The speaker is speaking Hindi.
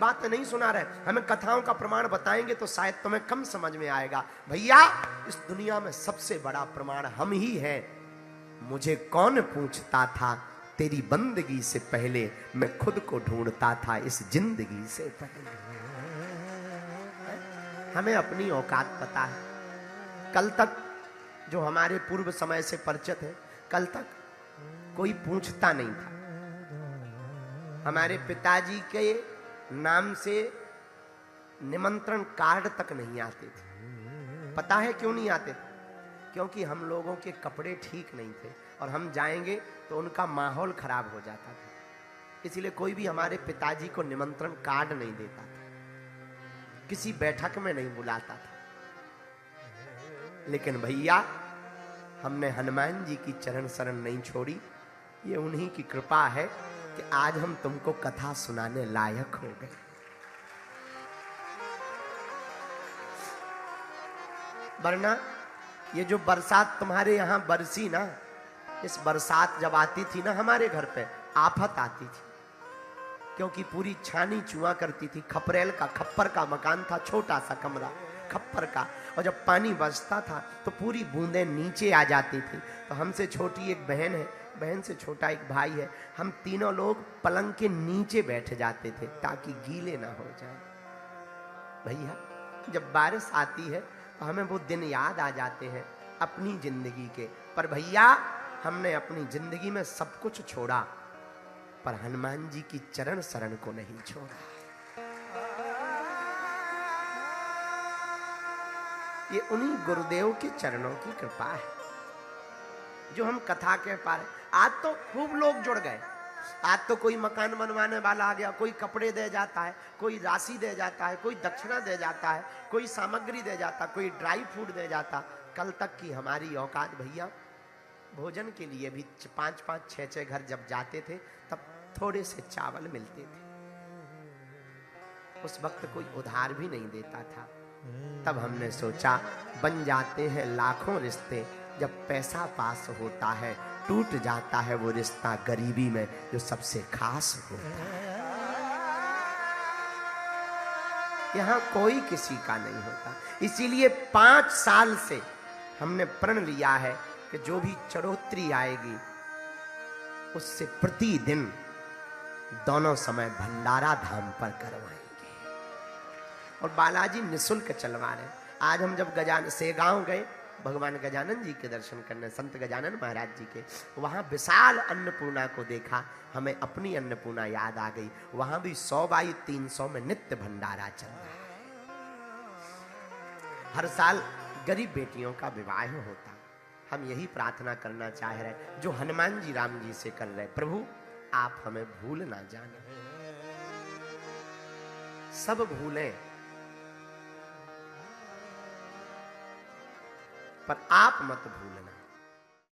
बात नहीं सुना रहे, हमें कथाओं का प्रमाण बताएंगे तो शायद तुम्हें कम समझ में आएगा। भैया, इस दुनिया में सबसे बड़ा प्रमाण हम ही हैं। मुझे कौन पूछता था तेरी बंदगी से पहले, मैं खुद को ढूंढता था इस जिंदगी से पहले। हमें अपनी औकात पता है। कल तक जो हमारे पूर्व समय से परिचित है, कल तक कोई पूछता नहीं था। हमारे पिताजी के नाम से निमंत्रण कार्ड तक नहीं आते थे। पता है क्यों नहीं आते थे? क्योंकि हम लोगों के कपड़े ठीक नहीं थे और हम जाएंगे तो उनका माहौल खराब हो जाता था। इसलिए कोई भी हमारे पिताजी को निमंत्रण कार्ड नहीं देता था, किसी बैठक में नहीं बुलाता था। लेकिन भैया, हमने हनुमान जी की चरण शरण नहीं छोड़ी। ये उन्हीं की कृपा है कि आज हम तुमको कथा सुनाने लायक हो गए। वरना ये जो बरसात तुम्हारे यहां बरसी ना, इस बरसात जब आती थी ना हमारे घर पे, आफत आती थी। क्योंकि पूरी छानी चुआ करती थी। खपरेल का, खप्पर का मकान था, छोटा सा कमरा खप्पर का, और जब पानी बरसता था तो पूरी बूंदें नीचे आ जाती थी। तो हमसे छोटी एक बहन है, बहन से छोटा एक भाई है, हम तीनों लोग पलंग के नीचे बैठ जाते थे ताकि गीले ना हो जाए। भैया, जब बारिश आती है तो हमें वो दिन याद आ जाते हैं अपनी जिंदगी के। पर भैया, हमने अपनी जिंदगी में सब कुछ छोड़ा, पर हनुमान जी की चरण शरण को नहीं छोड़ा। ये उन्हीं गुरुदेव के चरणों की कृपा है जो हम कथा कह पा रहे। आज तो खूब लोग जुड़ गए। आज तो कोई मकान बनवाने वाला आ गया, कोई कपड़े दे जाता है, कोई राशि दे जाता है, कोई दक्षिणा दे जाता है, कोई सामग्री दे जाता, कोई ड्राई फ्रूट दे जाता। कल तक की हमारी औकात भैया, भोजन के लिए भी 5-5, 6-6 घर जब जाते थे तब थोड़े से चावल मिलते थे। उस वक्त कोई उधार भी नहीं देता था। तब हमने सोचा, बन जाते हैं लाखों रिश्ते जब पैसा पास होता है, टूट जाता है वो रिश्ता गरीबी में जो सबसे खास होता है। यहां कोई किसी का नहीं होता। इसीलिए 5 साल से हमने प्रण लिया है कि जो भी चढ़ोतरी आएगी उससे प्रतिदिन दोनों समय भंडारा धाम पर करवाएंगे। और बालाजी निःशुल्क चलवा रहे। आज हम जब सेगांव गए भगवान गजानन जी के दर्शन करने, संत गजानन महाराज जी के, वहां विशाल अन्नपूर्णा को देखा, हमें अपनी अन्नपूर्णा याद आ गई। वहां भी 100/300 में नित्य भंडारा चल रहा है। हर साल गरीब बेटियों का विवाह होता। हम यही प्रार्थना करना चाह रहे जो हनुमान जी राम जी से कर रहे, प्रभु आप हमें भूल ना जाना। सब भूलें पर आप मत भूलना।